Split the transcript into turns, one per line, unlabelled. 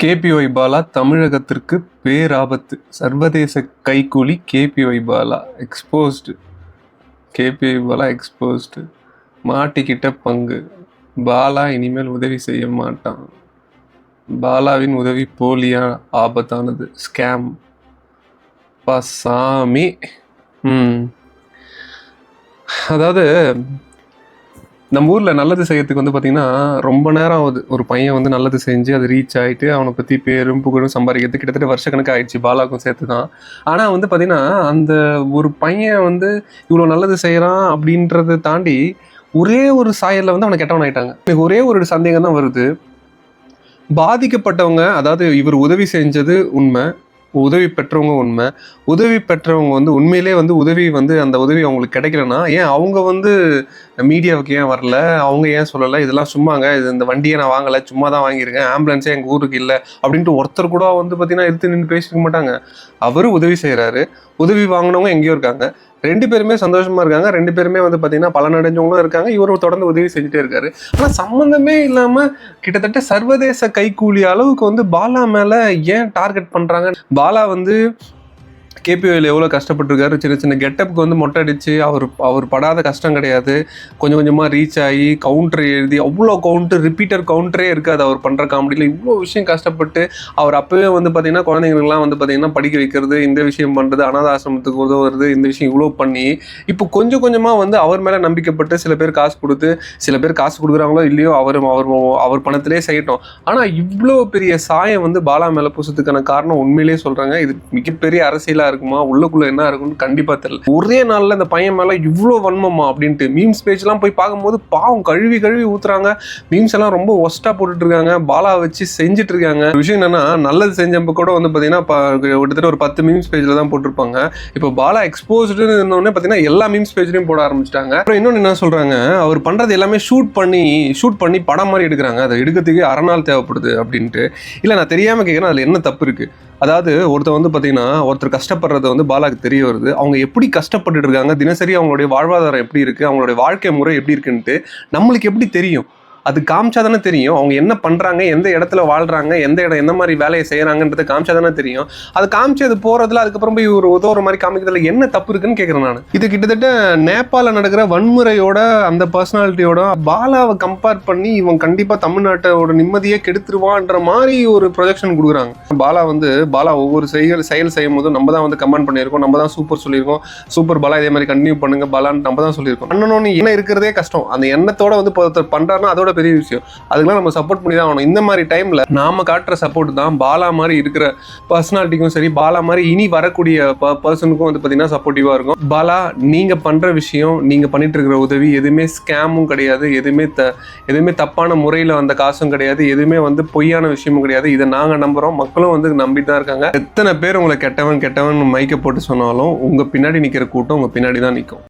KPY Bala தமிழகத்திற்கு பேராபத்து. சர்வதேச கைக்கூலி KPY Bala exposed. KPY Bala exposed. மாட்டிக்கிட்ட பங்கு. பாலா இனிமேல் உதவி செய்ய மாட்டான். பாலாவின் உதவி போலியா ஆபத்தானது. ஸ்கேம். சாமி. அதாவது நம்ம ஊரில் நல்லது செய்யறதுக்கு வந்து பார்த்திங்கன்னா ரொம்ப நேரம் ஆகுது. ஒரு பையன் வந்து நல்லது செஞ்சு அது ரீச் ஆகிட்டு அவனை பற்றி பேரும் புகழும் சம்பாதிக்கிறது கிட்டத்தட்ட வருஷக்கணக்கு ஆயிடுச்சு. பாலாவுக்கும் சேர்த்து தான். ஆனால் வந்து பார்த்திங்கன்னா அந்த ஒரு பையன் வந்து இவ்வளோ நல்லது செய்கிறான் அப்படின்றத தாண்டி ஒரே ஒரு சாயலில் வந்து அவனை கெட்டவன் ஆகிட்டாங்க. எனக்கு ஒரே ஒரு சந்தேகம் தான் வருது. பாதிக்கப்பட்டவங்க, அதாவது இவர் உதவி செஞ்சது உண்மை, உதவி பெற்றவங்க உண்மை. உதவி பெற்றவங்க வந்து உண்மையிலே வந்து உதவி வந்து அந்த உதவி அவங்களுக்கு கிடைக்கலன்னா ஏன் அவங்க வந்து மீடியாவுக்கு ஏன் வரல, அவங்க ஏன் சொல்லலை இதெல்லாம் சும்மாங்க, இது இந்த வண்டியை நான் வாங்கலை, சும்மா தான் வாங்கியிருக்கேன், ஆம்புலன்ஸே எங்கள் ஊருக்கு இல்லை அப்படின்ட்டு ஒருத்தர் கூட வந்து பார்த்தீங்கன்னா எடுத்து நின்று பேசிக்க மாட்டாங்க. அவரும் உதவி செய்கிறாரு, உதவி வாங்கினவங்க எங்கேயோ இருக்காங்க, ரெண்டு பேருமே சந்தோஷமா இருக்காங்க, ரெண்டு பேருமே வந்து பார்த்தீங்கன்னா பலனடைஞ்சவங்களும் இருக்காங்க. இவரும் தொடர்ந்து உதவி செஞ்சுட்டே இருக்காரு. ஆனால் சம்மந்தமே இல்லாமல் கிட்டத்தட்ட சர்வதேச கைக்கூலி அளவுக்கு வந்து பாலா மேலே ஏன் டார்கெட் பண்ணுறாங்க? பாலா வந்து கேபிஒயில் எவ்வளோ கஷ்டப்பட்டுருக்காரு. சின்ன சின்ன கெட்டப்புக்கு வந்து மொட்டை அடித்து அவர் படாத கஷ்டம் கிடையாது. கொஞ்சம் கொஞ்சமாக ரீச் ஆகி கவுண்டர் எழுதி அவ்வளோ ரிப்பீட்டர் கவுண்டரே இருக்காது அவர் பண்ணுற காமெடியில். இவ்வளோ விஷயம் கஷ்டப்பட்டு அவர் அப்போவே வந்து பார்த்திங்கன்னா குழந்தைங்களுக்குலாம் வந்து பார்த்திங்கன்னா படிக்க வைக்கிறது, இந்த விஷயம் பண்ணுறது, அனாத ஆசிரமத்துக்கு உதவுறது, இந்த விஷயம் இவ்வளோ பண்ணி இப்போ கொஞ்சம் கொஞ்சமாக வந்து அவர் மேலே நம்பிக்கைப்பட்டு சில பேர் காசு கொடுத்து, சில பேர் காசு கொடுக்குறாங்களோ இல்லையோ அவர் பணத்திலே செய்யட்டும். ஆனால் இவ்வளோ பெரிய சாயம் வந்து பாலா மேலே பூசத்துக்கான காரணம் உண்மையிலேயே சொல்கிறாங்க. இது மிகப்பெரிய அரசியலாக இருக்குமா, உள்ளுக்குள்ள என்ன இருக்குன்னு கண்டிப்பா தெரியல. ஒரே நாள்ல இந்த பையன் மேல இவ்வளவு வன்மமா அப்படின்ட்டு மீம்ஸ் பேஜ் எல்லாம் போய் பார்க்கும்போது பாவம் கழுவி ஊத்துறாங்க. மீம்ஸ் எல்லாம் ரொம்ப ஒஸ்டா போட்டுட்டு இருக்காங்க. பாலா வச்சு செஞ்சுட்டு இருக்காங்க. விஷயம் என்னன்னா, நல்லது செஞ்சப்ப கூட வந்து பாத்தீங்கன்னா கிட்டத்தட்ட ஒரு 10 மீம்ஸ் பேஜ்ல தான் போட்டிருப்பாங்க. இப்போ பாலா எக்ஸ்போஸ்டுன்னு இருந்தோடனே பாத்தீங்கன்னா எல்லா மீம்ஸ் பேஜ்லயும் போட ஆரம்பிச்சிட்டாங்க. அப்புறம் இன்னொன்னு என்ன சொல்றாங்க, அவர் பண்றது எல்லாமே ஷூட் பண்ணி படம் மாதிரி எடுக்கிறாங்க. அதை எடுக்கிறதுக்கு அரை நாள் தேவைப்படுது அப்படின்ட்டு. இல்ல நான் தெரியாம கேட்கிறேன், அதுல என்ன தப்பு இருக்கு? அதாவது ஒருத்தர் வந்து பார்த்தீங்கன்னா ஒருத்தர் கஷ்டப்படுறது வந்து பாலாக்கு தெரிய வருது. அவங்க எப்படி கஷ்டப்பட்டுட்டு இருக்காங்க, தினசரி அவங்களுடைய வாழ்வாதாரம் எப்படி இருக்குது, அவங்களுடைய வாழ்க்கை முறை எப்படி இருக்குன்ட்டு நம்மளுக்கு எப்படி தெரியும்? அது காமிச்சா தானே தெரியும். அவங்க என்ன பண்ணுறாங்க, எந்த இடத்துல வாழ்கிறாங்க, எந்த மாதிரி வேலையை செய்கிறாங்கன்றது காமிச்சா தானே தெரியும். அது காமிச்சு அது போகிறதுல அதுக்கப்புறம் போய் ஒரு உதவுற மாதிரி காமிக்கிறதுல என்ன தப்பு இருக்குன்னு கேட்குறேன் நான். இது கிட்டத்தட்ட நேபாளில் நடக்கிற வன்முறையோட அந்த பர்சனாலிட்டியோட பாலாவை கம்பேர் பண்ணி இவன் கண்டிப்பாக தமிழ்நாட்டோட நிம்மதியே கெடுத்துருவான்ற மாதிரி ஒரு ப்ரொஜெக்ஷன் கொடுக்குறாங்க. பாலா ஒவ்வொரு செயல் செய்யும் போதும் நம்ம தான் வந்து கமெண்ட் பண்ணியிருக்கோம், நம்ம தான் சூப்பர் சொல்லியிருக்கோம், சூப்பர் பாலா இதே மாதிரி கண்டினியூ பண்ணுங்க பாலான்னு நம்ம தான் சொல்லியிருக்கோம். பண்ணணும்னு என்ன இருக்கிறதே கஷ்டம். அந்த எண்ணத்தோட வந்து ஒருத்தர் பண்ணுறாருன்னா அதோட பெரிய விஷயம். அதுக்கெல்லாம் நம்ம சப்போர்ட் பண்ணி தான் ஆகணும். இந்த மாதிரி டைம்ல நாம காட்டுற சப்போர்ட் தான் பாலா மாதிரி இருக்கிற பர்சனாலிட்டிக்கும் சரி, பாலா மாதிரி இனி வரக்கூடிய பர்சனுக்கும் வந்து பார்த்தீங்கன்னா சப்போர்ட்டிவா இருக்கும். பாலா, நீங்க பண்ற விஷயம், நீங்க பண்ணிட்டு இருக்கிற உதவி எதுவுமே ஸ்கேமும் கிடையாது, எதுவுமே தப்பான முறையில் வந்த காசும் கிடையாது, எதுவுமே வந்து பொய்யான விஷயமும் கிடையாது. இதை நாங்கள் நம்புறோம், மக்களும் வந்து நம்பிட்டு தான் இருக்காங்க. எத்தனை பேர் உங்களை கெட்டவன் மைக்க போட்டு சொன்னாலும் உங்க பின்னாடி நிற்கிற கூட்டம் உங்க பின்னாடி தான் நிற்கும்.